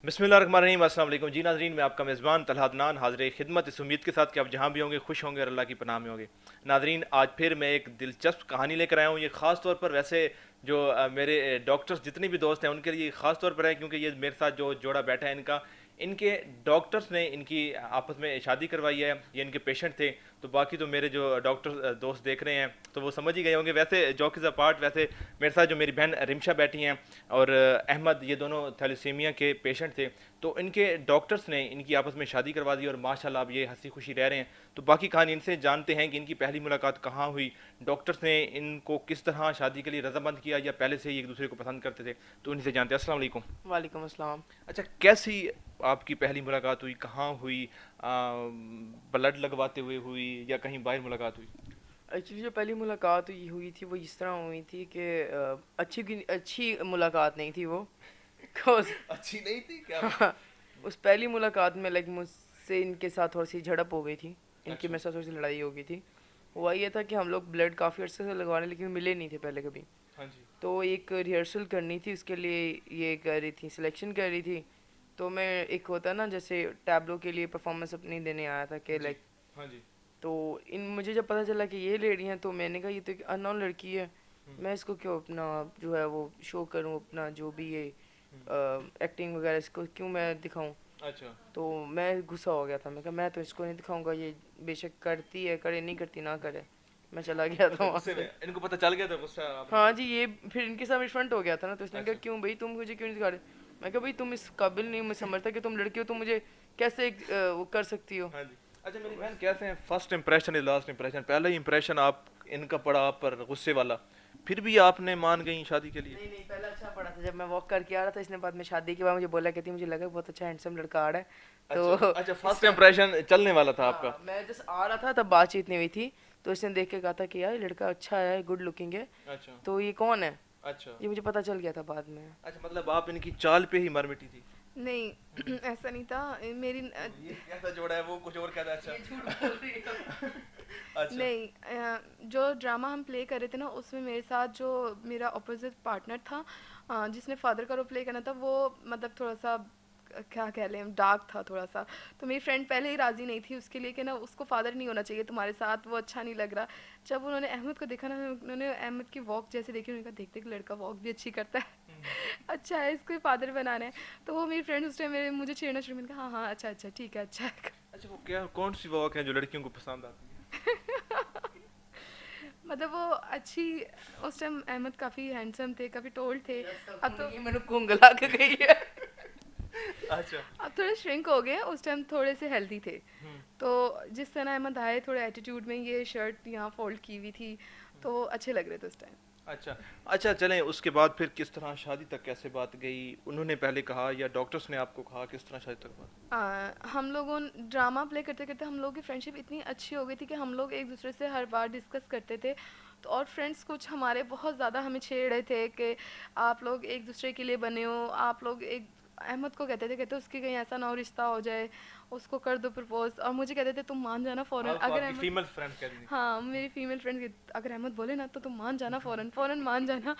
बिस्मिल्लाहिर्रहमानिर्रहीम। अस्सलाम वालेकुम जी नाज़रीन, मैं आपका मेज़बान तलहा अदनान हाज़िर खिदमत इस उम्मीद के साथ कि आप जहाँ भी होंगे खुश होंगे और अल्लाह की पनाह में होंगे। नाज़रीन, आज फिर मैं एक दिलचस्प कहानी लेकर आया हूँ। ये ख़ास तौर पर वैसे जो मेरे डॉक्टर्स जितने भी दोस्त हैं उनके लिए ख़ास तौर पर है, क्योंकि ये मेरे साथ जो जोड़ा बैठा है इनके डॉक्टर्स ने इनकी आपस में शादी करवाई है। ये इनके पेशेंट थे, तो बाकी तो मेरे जो डॉक्टर दोस्त देख रहे हैं तो वो समझ ही गए होंगे। वैसे जोक्स अपार्ट, वैसे मेरे साथ जो मेरी बहन रिमशा बैठी हैं और अहमद, ये दोनों थैलेसीमिया के पेशेंट थे। तो इनके डॉक्टर्स ने इनकी आपस में शादी करवा दी और माशाल्लाह अब ये हंसी खुशी रह रहे हैं। तो बाकी कहानी इनसे जानते हैं कि इनकी पहली मुलाकात कहाँ हुई, डॉक्टर्स ने इनको किस तरह शादी के लिए रजामंद किया या पहले से ही एक दूसरे को पसंद करते थे। तो इनसे जानते हैं। अस्सलाम वालेकुम। वालेकुम अस्सलाम। अच्छा, कैसी आपकी पहली मुलाकात हुई, कहाँ हुई? ब्लड लगवाते हुए हुई या कहीं बाहर मुलाकात हुई? एक्चुअली जो पहली मुलाकात हुई हुई थी वो इस तरह हुई थी कि अच्छी मुलाकात नहीं थी वो। cause अच्छी नहीं थी क्या? हाँ, उस पहली मुलाकात में लाइक मुझसे इनके साथ थोड़ी सी झड़प हो गई थी। इनकी अच्छा। मेरे साथ थोड़ी सी लड़ाई हो गई थी। हुआ ये था कि हम लोग ब्लड काफ़ी अर्से से लगवाने लेकिन मिले नहीं थे पहले कभी। हाँ जी। तो एक रिहर्सल करनी थी, उसके लिए ये कर रही थी, सिलेक्शन कर रही थी। तो मैं एक होता ना जैसे टैबलो के लिए परफॉर्मेंस अपनी देने आया था कि जी। लाइक। हाँ जी। तो इन मुझे जब पता चला कि ये लेडी हैं तो मैंने कहा ये तो एक अननोन लड़की है, हम्म। मैं इसको क्यों अपना जो है वो शो करूं, अपना जो भी ये हम्म। एक्टिंग वगैरह इसको क्यों मैं दिखाऊं। अच्छा। तो मैं गुस्सा हो गया था, मैं कहा मैं तो इसको नहीं दिखाऊंगा, ये बेशक करती है करे, नहीं करती ना करे। मैं चला गया था अच्छा, वहाँ गुस्से से। में इनको पता चल गया था, गुस्सा आपने हाँ किया? जी, ये फिर इनके सामने फ्रंट हो गया था ना, तो इसने कहा अच्छा। क्यों भाई तुम मुझे क्यों नहीं दिखा रहे। मैं कहा भाई तुम इस काबिल नहीं, मैं समझता कि तुम लड़की हो, तुम मुझे कैसे वो कर सकती हो। हाँ जी। अच्छा मेरी बहन, कैसे हैं? First impression is last impression. पहला ही इंप्रेशन आप इनका पड़ा आप पर गुस्से वाला, फिर भी आपने मान गई शादी के लिए? नहीं नहीं, पहला अच्छा पड़ा था जब मैं वॉक करके आ रहा था, इसने बाद में शादी के बाद मुझे बोला, कहती मुझे लगा बहुत अच्छा हैंडसम लड़का आ रहा है। अच्छा। तो अच्छा, इस फर्स्ट तरह इंप्रेशन चलने वाला था आपका? हाँ, मैं जस्ट आ रहा था तब बातचीत नहीं हुई थी। तो इसने देख के कहा था कि यार ये लड़का अच्छा है, गुड लुकिंग है, अच्छा। तो ये कौन है। अच्छा। ये मुझे पता चल गया था बाद में। अच्छा, मतलब आप इनकी चाल पे ही मर मिटी थी? नहीं ऐसा नहीं था मेरी ये कैसा जोड़ा है, वो कुछ और कहता है। अच्छा। ये झूठ बोल रही है। अच्छा। नहीं जो ड्रामा हम प्ले कर रहे थे ना उसमें मेरे साथ जो मेरा अपोजिट पार्टनर था, जिसने फादर का रोल प्ले करना था, वो मतलब थोड़ा सा क्या कह लें डार्क था थोड़ा सा। तो मेरी फ्रेंड पहले ही राज़ी नहीं थी उसके लिए कि ना उसको फादर नहीं होना चाहिए तुम्हारे साथ, वो अच्छा नहीं लग रहा। जब उन्होंने अहमद को देखा ना, उन्होंने अहमद की वॉक जैसे देखी, उन्होंने कहा देखते कि लड़का वॉक भी अच्छी करता है अच्छा है, इसको फादर बनाना है। तो वो मेरी फ्रेंड उस टाइम मेरे मुझे छेड़ना शुरू, मैंने कहा हाँ हाँ अच्छा अच्छा ठीक है अच्छा है अच्छा, वो क्या, कौन सी वॉक है जो लड़कियों को पसंद आती मतलब वो अच्छी। उस टाइम अहमद काफ़ी हैंडसम थे, काफ़ी टोल्ड थे। अब तो मैंने कुंगला के गई है। है? अच्छा। अब थोड़े श्रिंक हो गए, उस टाइम थोड़े से हेल्दी थे। हम्म। तो जिस तरह अहमद आए थोड़े एटीट्यूड में, ये शर्ट यहाँ फोल्ड की हुई थी, तो अच्छे लग रहे थे उस टाइम। अच्छा। अच्छा, चलें उसके बाद फिर किस तरह शादी तक कैसे बात गई? उन्होंने पहले कहा या डॉक्टर्स ने आपको कहा? किस तरह शादी तक बात? हम लोगों ड्रामा प्ले करते करते हम लोगों की फ्रेंडशिप इतनी अच्छी हो गई थी कि हम लोग एक दूसरे से हर बार डिस्कस करते थे। तो और फ्रेंड्स कुछ हमारे बहुत ज़्यादा हमें छेड़ रहे थे कि आप लोग एक दूसरे के लिए बने हो, आप लोग एक अहमद को कहते उसकी कहीं ऐसा ना हो रिश्ता हो जाए, उसको कर दो प्रपोज। और मुझे कहते थे तुम मान जाना फ़ौरन आपको अगर आपकी अहमद, फीमेल फ्रेंड कह रही थी? हाँ मेरी फीमेल फ्रेंड, अगर अहमद बोले ना तो तुम मान जाना फ़ौरन फ़ौरन मान जाना।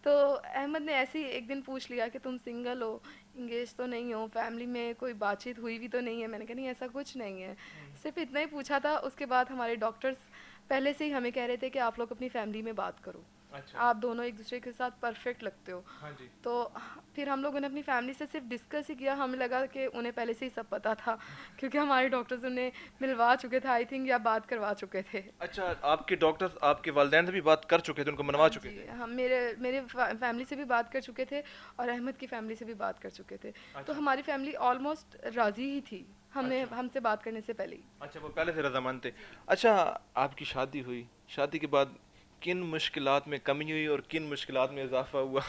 तो अहमद ने ऐसे ही एक दिन पूछ लिया कि तुम सिंगल हो, इंगेज तो नहीं हो, फैमिली में कोई बातचीत हुई भी तो नहीं है। मैंने कहा नहीं ऐसा कुछ नहीं है, सिर्फ इतना ही पूछा था। उसके बाद हमारे डॉक्टर्स पहले से ही हमें कह रहे थे कि आप लोग अपनी फैमिली में बात करो, अच्छा। आप दोनों एक दूसरे के साथ परफेक्ट लगते हो। हाँ जी। तो फिर हम लोगों ने अपनी फैमिली से सिर्फ डिस्कस ही किया, हमें लगा कि उन्हें पहले से ही सब पता था क्योंकि हमारे डॉक्टर्स उन्हें मिलवा चुके थे आई थिंक, या बात करवा चुके थे। अच्छा, आपके डॉक्टर्स आपके वालिदैन से भी बात कर चुके थे, उनको मनवा हाँ चुके जी, थे? हम मेरे मेरे फैमिली से भी बात कर चुके थे और अहमद की फैमिली से भी बात कर चुके थे। तो अच्छा। हमारी फैमिली ऑलमोस्ट राज़ी ही थी हमें अच्छा। हमसे बात करने से पहले ही। अच्छा, वो पहले से रजामंद थे। अच्छा, आपकी शादी हुई, शादी के बाद किन मुश्किलात में कमी हुई और किन मुश्किलात में इजाफा हुआ?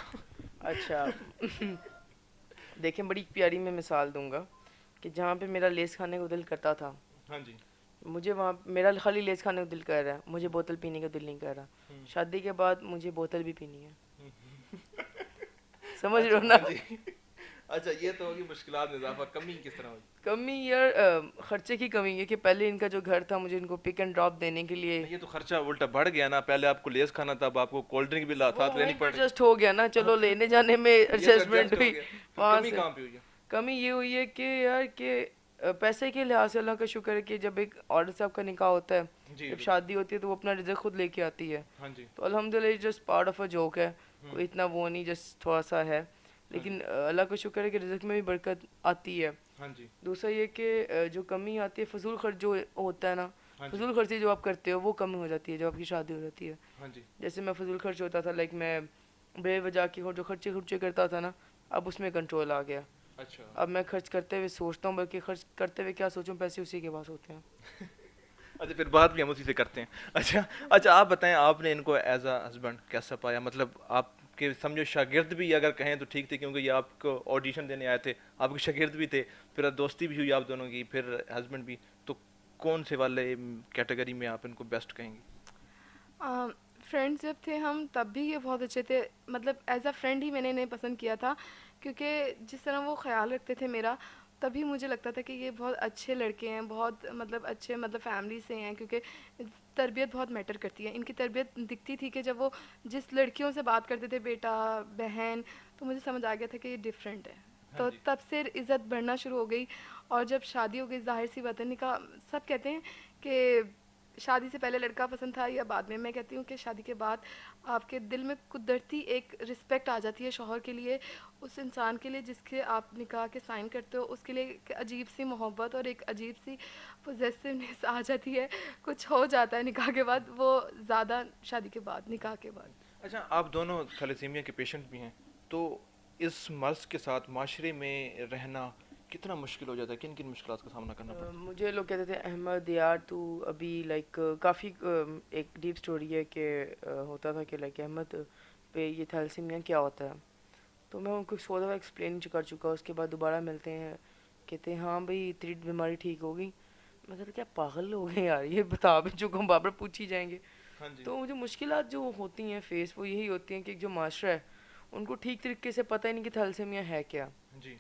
अच्छा देखें, बड़ी प्यारी मैं मिसाल दूंगा कि जहाँ पे मेरा लेस खाने को दिल करता था, हाँ जी। मुझे वहाँ मेरा खाली लेस खाने को दिल कर रहा है, मुझे बोतल पीने का दिल नहीं कर रहा। हम्म। शादी के बाद मुझे बोतल भी पीनी है। हम्म। समझ रहे अच्छा। हो ना। हाँ जी। अच्छा, ये तो होगी मुश्किलात में इजाफा। कमी किस तरह हुई? कमी यार खर्चे की कमी है कि पहले इनका जो घर था मुझे इनको पिक एंड ड्रॉप देने के लिए नहीं, ये तो खर्चा उल्टा बढ़ गया ना। पहले आपको लेस खाना था, अब आपको कोल्ड ड्रिंक भी वो साथ लेनी वहीं पड़ पर रही। जस्ट हो गया ना, चलो लेने जाने में ये तो एडजस्टमेंट एडजस्ट हो हुई गया। तो वहाँ कमी से। कहाँ पे हुई है? कमी ये हुई है कि यार कि पैसे के लिहाज से अल्लाह का शुक्र है कि जब एक औरत साहब का निकाह होता है, जी जब शादी होती है तो वो अपना रिज़्क खुद लेके आती है। हाँ जी। तो अल्हम्दुलिल्लाह just part of a joke है, कोई इतना वो नहीं, जस्ट थोड़ा सा है। लेकिन अल्लाह का शुक्र है कि रिज़्क में भी बरकत आती है। हाँ जी। दूसरा ये कि जो कमी आती है फजूल खर्च जो होता है ना, हाँ जी। फजूल खर्ची जो आप करते हो वो कम हो जाती है जब आपकी शादी हो जाती है। हाँ जी। जैसे मैं फजूल खर्च होता था, लाइक मैं बेवजह की जो खर्चे खुर्चे करता था ना, अब उसमें कंट्रोल आ गया। अच्छा। अब मैं खर्च करते हुए सोचता हूँ, बल्कि खर्च करते हुए क्या सोचूं, पैसे उसी के पास होते हैं। अच्छा, फिर बात भी हम उसी से करते हैं। अच्छा। अच्छा, आप बताएं, आपने इनको एज अ हस्बैंड कैसा पाया? मतलब आपके समझो शागिर्द भी अगर कहें तो ठीक थे, क्योंकि ये आपको ऑडिशन देने आए थे, आपके शागिर्द भी थे, फिर दोस्ती भी हुई आप दोनों की, फिर हस्बैंड भी। तो कौन से वाले कैटेगरी में आप इनको बेस्ट कहेंगी? फ्रेंड्स जब थे हम तब भी ये बहुत अच्छे थे, मतलब एज अ फ्रेंड ही मैंने इन्हें पसंद किया था, क्योंकि जिस तरह वो ख्याल रखते थे मेरा, तभी मुझे लगता था कि ये बहुत अच्छे लड़के हैं, बहुत मतलब अच्छे मतलब फैमिली से हैं, क्योंकि तरबियत बहुत मैटर करती है। इनकी तरबियत दिखती थी कि जब वो जिस लड़कियों से बात करते थे, बेटा बहन, तो मुझे समझ आ गया था कि ये डिफरेंट है। हाँ तो जी। तब से इज़्ज़त बढ़ना शुरू हो गई। और जब शादी हो गई, ज़ाहिर सी बात है, निकाह, सब कहते हैं कि शादी से पहले लड़का पसंद था या बाद में, मैं कहती हूँ कि शादी के बाद आपके दिल में कुदरती एक रिस्पेक्ट आ जाती है शौहर के लिए, उस इंसान के लिए जिसके आप निकाह के साइन करते हो, उसके लिए एक अजीब सी मोहब्बत और एक अजीब सी पोजेसिवनेस आ जाती है, कुछ हो जाता है निकाह के बाद, वो ज़्यादा शादी के बाद, निकाह के बाद। अच्छा, आप दोनों थैलेसीमिया के पेशेंट भी हैं, तो इस मर्ज के साथ माशरे में रहना कितना मुश्किल हो जाता है? किन किन मुश्किलात का सामना करना पड़ता मुझे लोग कहते थे अहमद यार तू अभी लाइक काफ़ी एक डीप स्टोरी है कि होता था कि लाइक अहमद पे ये थैलेसीमिया क्या होता है। तो मैं उनको 100 दफ़ा एक्सप्लेन कर चुका, उसके बाद दोबारा मिलते हैं, कहते हैं हाँ भाई तेरी बीमारी ठीक होगी। मतलब क्या पागल हो गए यार, ये बता भी चुका हूँ, बार बार पूछ ही जाएंगे। है? हाँ जी। तो मुझे मुश्किलात जो होती हैं फेस, वो यही होती हैं कि जो माशरा है उनको ठीक तरीके से पता ही नहीं कि थैलेसीमिया है क्या। जी।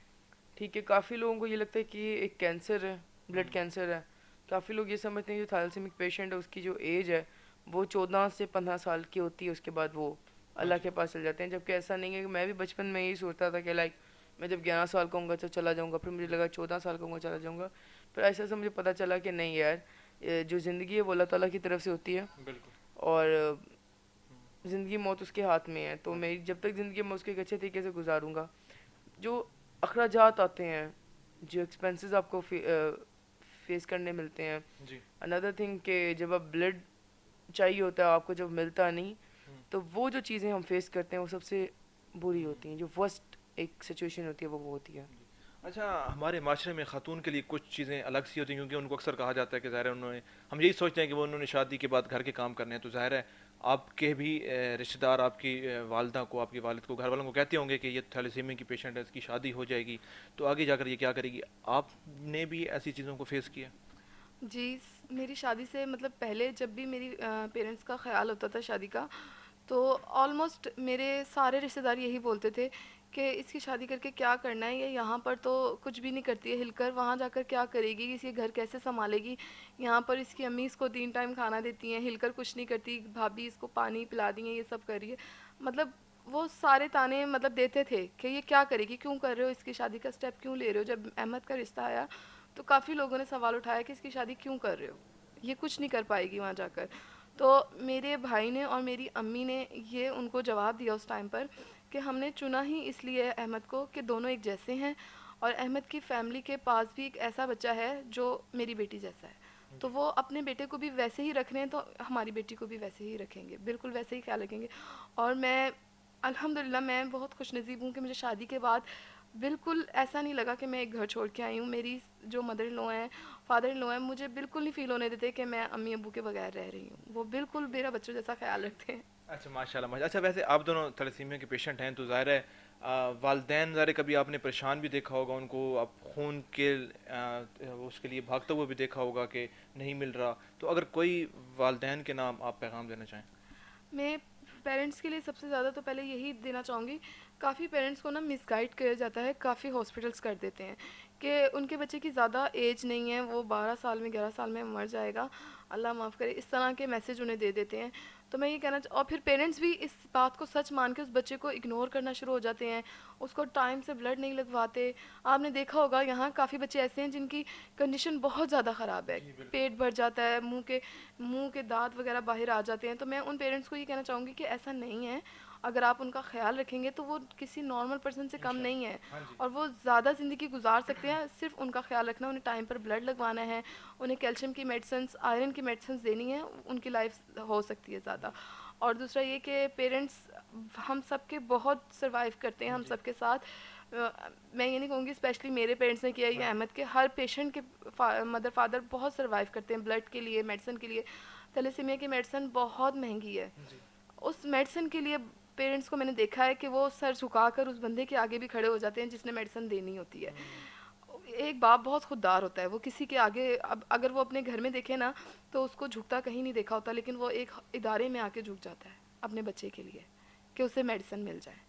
ठीक है, काफ़ी लोगों को ये लगता है कि ये एक कैंसर है, ब्लड कैंसर है। काफ़ी लोग ये समझते हैं जो थैलेसीमिक पेशेंट है उसकी जो एज है वो 14 से 15 साल की होती है, उसके बाद वो हाँ अल्लाह जी। के पास चल जाते हैं। जबकि ऐसा नहीं है। कि मैं भी बचपन में यही सोचता था कि लाइक मैं जब 11 साल का होऊंगा तो चला जाऊंगा, फिर मुझे लगा 14 साल का होऊंगा चला जाऊंगा, फिर ऐसे ऐसे मुझे पता चला कि नहीं यार, ये जो ज़िंदगी है वो अल्लाह ताला की तरफ से होती है, बिल्कुल। और ज़िंदगी मौत उसके हाथ में है। तो हाँ जी। मेरी जब तक ज़िंदगी है मैं उसके एक अच्छे तरीके से गुजारूंगा। जो अखराजात आते हैं, जो एक्सपेंसेस आपको फेस करने मिलते हैं, जी। अनदर थिंग कि जब आप ब्लड चाहिए होता है आपको, जब मिलता नहीं, हम्म। तो वो जो चीज़ें हम फेस करते हैं वो सबसे बुरी होती हैं। जो वर्स्ट एक सिचुएशन होती है वो होती है। अच्छा, हमारे माशरे में ख़ातून के लिए कुछ चीज़ें अलग सी होती हैं, क्योंकि उनको अक्सर कहा जाता है कि ज़ाहिर है उन्होंने, हम यही सोचते हैं कि वो उन्होंने शादी के बाद घर के काम करने हैं, तो ज़ाहिर है आपके भी रिश्तेदार आपकी वालदा को, आपके वालिद को, घर वालों को कहते होंगे कि ये थैलेसीमिया की पेशेंट है, इसकी शादी हो जाएगी तो आगे जाकर ये क्या करेगी। आपने भी ऐसी चीज़ों को फेस किया? जी, मेरी शादी से मतलब पहले जब भी मेरी पेरेंट्स का ख्याल होता था शादी का, तो ऑलमोस्ट मेरे सारे रिश्तेदार यही बोलते थे कि इसकी शादी करके क्या करना है, ये यहाँ पर तो कुछ भी नहीं करती है हिलकर, वहाँ जाकर क्या करेगी, इसके घर कैसे संभालेगी, यहाँ पर इसकी अम्मी इसको 3 टाइम खाना देती हैं, हिलकर कुछ नहीं करती, भाभी इसको पानी पिला दी है, ये सब कर रही है। मतलब वो सारे ताने मतलब देते थे कि ये क्या करेगी, क्यों कर रहे हो, इसकी शादी का स्टेप क्यों ले रहे हो। जब अहमद का रिश्ता आया तो काफ़ी लोगों ने सवाल उठाया कि इसकी शादी क्यों कर रहे हो, ये कुछ नहीं कर पाएगी वहाँ जाकर। तो मेरे भाई ने और मेरी अम्मी ने ये उनको जवाब दिया उस टाइम पर कि हमने चुना ही इसलिए है अहमद को कि दोनों एक जैसे हैं, और अहमद की फैमिली के पास भी एक ऐसा बच्चा है जो मेरी बेटी जैसा है, तो वो अपने बेटे को भी वैसे ही रख रहे हैं, तो हमारी बेटी को भी वैसे ही रखेंगे, बिल्कुल वैसे ही ख्याल रखेंगे। और मैं अल्हम्दुलिल्लाह मैं बहुत खुशनसीब हूँ कि मुझे शादी के बाद बिल्कुल ऐसा नहीं लगा कि मैं एक घर छोड़ के आई हूँ। मेरी जो मदर इन लॉ हैं, फादर इन लॉ हैं, मुझे बिल्कुल नहीं फ़ील होने देते कि मैं अम्मी अब्बू के बगैर रह रही हूँ। वो बिल्कुल मेरा बच्चों जैसा ख्याल रखते हैं। अच्छा, माशाल्लाह माशा। अच्छा, वैसे आप दोनों थैलेसीमिया के पेशेंट हैं, तो ज़ाहिर है वालदैन, ज़ाहिर है कभी आपने परेशान भी देखा होगा उनको, आप खून के उसके लिए भागते हुए भी देखा होगा कि नहीं मिल रहा, तो अगर कोई वालदैन के नाम आप पैगाम देना चाहें? मैं पेरेंट्स के लिए सबसे ज़्यादा तो पहले यही देना चाहूँगी काफ़ी पेरेंट्स को ना मिसगाइड किया जाता है, काफ़ी हॉस्पिटल्स कर देते हैं कि उनके बच्चे की ज़्यादा एज नहीं है, वो 12 साल में 11 साल में मर जाएगा, अल्लाह माफ़ करे, इस तरह के मैसेज उन्हें दे देते हैं। तो मैं ये कहना और फिर पेरेंट्स भी इस बात को सच मान के उस बच्चे को इग्नोर करना शुरू हो जाते हैं, उसको टाइम से ब्लड नहीं लगवाते। आपने देखा होगा यहाँ काफ़ी बच्चे ऐसे हैं जिनकी कंडीशन बहुत ज़्यादा ख़राब है, पेट भर जाता है, मुंह के दांत वगैरह बाहर आ जाते हैं। तो मैं उन पेरेंट्स को ये कहना चाहूँगी कि ऐसा नहीं है, अगर आप उनका ख्याल रखेंगे तो वो किसी नॉर्मल पर्सन से कम नहीं है, हाँ जी। और वो ज़्यादा ज़िंदगी गुजार सकते हैं। सिर्फ उनका ख्याल रखना, उन्हें टाइम पर ब्लड लगवाना है, उन्हें कैल्शियम की मेडिसिन, आयरन की मेडिसिन देनी है, उनकी लाइफ हो सकती है ज़्यादा। और दूसरा ये कि पेरेंट्स हम सब के बहुत सर्वाइव करते हैं, हम सब के साथ। मैं ये नहीं कहूँगी स्पेशली मेरे पेरेंट्स ने किया, ये अहमद के हर पेशेंट के मदर फादर बहुत सर्वाइव करते हैं ब्लड के लिए, मेडिसिन के लिए। थैलेसीमिया की मेडिसिन बहुत महंगी है, उस मेडिसिन के लिए पेरेंट्स को मैंने देखा है कि वो सर झुकाकर उस बंदे के आगे भी खड़े हो जाते हैं जिसने मेडिसिन देनी होती है। एक बाप बहुत खुददार होता है, वो किसी के आगे, अब अगर वो अपने घर में देखे ना तो उसको झुकता कहीं नहीं देखा होता, लेकिन वो एक इदारे में आके झुक जाता है अपने बच्चे के लिए कि उसे मेडिसिन मिल जाए।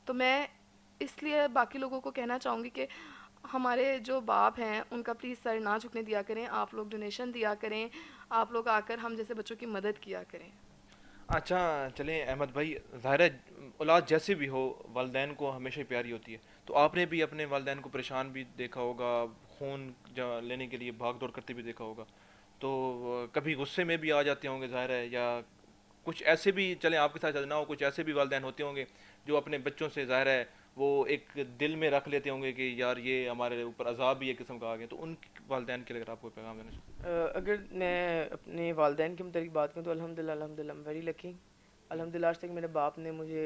तो मैं इसलिए बाकी लोगों को कहना चाहूँगी कि हमारे जो बाप हैं उनका प्लीज़ सर ना झुकने दिया करें, आप लोग डोनेशन दिया करें, आप लोग आकर हम जैसे बच्चों की मदद किया करें। अच्छा, चलें अहमद भाई, ज़ाहिर है औलाद जैसे भी हो वालिदैन को हमेशा ही प्यारी होती है। तो आपने भी अपने वालिदैन को परेशान भी देखा होगा, खून लेने के लिए भाग दौड़ करते भी देखा होगा, तो कभी गुस्से में भी आ जाते होंगे ज़ाहिर है, या कुछ ऐसे भी, चलें आपके साथ ना हो, कुछ ऐसे भी वालिदैन होते होंगे जो अपने बच्चों से ज़ाहिर है वो एक दिल में रख लेते होंगे कि यार ये हमारे ऊपर अजाब भी एक किस्म का आ गया। तो उन वालिदैन के लिए अगर आपको पैगाम देना चाहिए। अगर मैं अपने वालिदैन के मुताबिक बात करूँ तो अल्हम्दुलिल्लाह अल्हम्दुलिल्लाह वेरी लकी। अल्हम्दुलिल्लाह आज तक मेरे बाप ने मुझे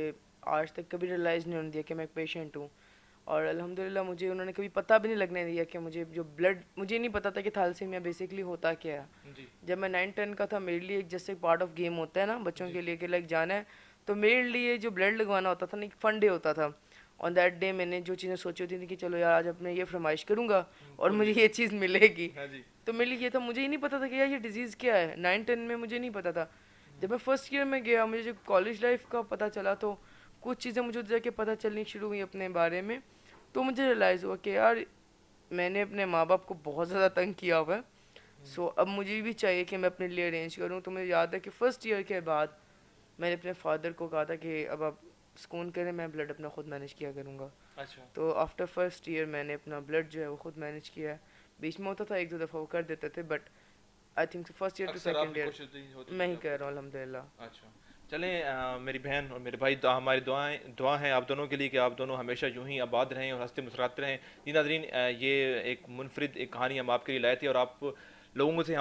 आज तक कभी रियलाइज़ नहीं होने दिया कि मैं एक पेशेंट हूँ, और अल्हम्दुलिल्लाह मुझे उन्होंने कभी पता भी नहीं लगने दिया कि मुझे जो ब्लड, मुझे नहीं पता था कि थैलेसीमिया बेसिकली होता क्या है। जी। जब मैं 9-10 का था, मेरे लिए एक जैसे पार्ट ऑफ गेम होता है ना बच्चों के लिए कि लाइक जाना है, तो मेरे लिए जो ब्लड लगवाना होता था ना, एक फन डे होता था। ऑन दैट डे मैंने जो चीज़ें सोची होती थी कि चलो यार आज अपने ये फरमाइश करूँगा और मुझे ये चीज़ मिलेगी, हाँ जी। तो मेरे लिए ये था। मुझे ही नहीं पता था कि यार ये डिजीज़ क्या है, 9-10 में मुझे नहीं पता था। जब मैं फर्स्ट ईयर में गया, मुझे जब कॉलेज लाइफ का पता चला तो कुछ चीज़ें मुझे उधर जाके पता चलनी शुरू हुई अपने बारे में। तो मुझे रियलाइज़ हुआ कि यार मैंने अपने माँ बाप को बहुत ज़्यादा तंग किया हुआ है, सो अब मुझे भी चाहिए कि मैं अपने लिए अरेंज करूँ। तो मुझे याद है कि फ़र्स्ट ईयर के बाद मैंने अपने फादर को कहा था कि अब आप सुकून करें, मैं ब्लड अपना खुद मैनेज किया करूँगा। अच्छा। तो आफ्टर फर्स्ट ईयर मैंने अपना ब्लड जो है वो खुद मैनेज किया है। बीच में होता था एक दो दफ़ा वो कर देते थे, but I think first year to अक्सर सेकंड आपकी ईयर कोशिश यही होती मैं थी ही आपको। कर रहा हूँ अल्हम्दुलिल्लाह। अच्छा, चलें मेरी बहन और मेरे भाई, हमारी दुआ है आप दोनों के लिए कि आप दोनों हमेशा यूं ही आबाद रहें और हंसते मुस्कुराते रहें। जी नाज़रीन, ये एक मुनफरिद एक कहानी हम आपके लिए लाए थे, और आप लोगों से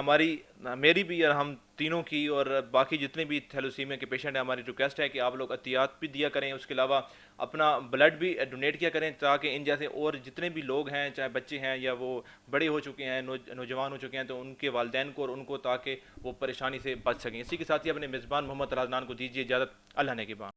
मेरी भी और हम तीनों की और बाकी जितने भी थैलेसीमिया के पेशेंट हैं, हमारी रिक्वेस्ट है कि आप लोग एहतियात भी दिया करें, उसके अलावा अपना ब्लड भी डोनेट किया करें, ताकि इन जैसे और जितने भी लोग हैं, चाहे बच्चे हैं या वो बड़े हो चुके हैं, नौजवान हो चुके हैं, तो उनके वालिदैन को और उनको, ताकि वो परेशानी से बच सकें। इसी के साथ ही अपने मेज़बान मोहम्मद तलहदनान को दीजिए इजाज़त। अल्लाह ने के बाद।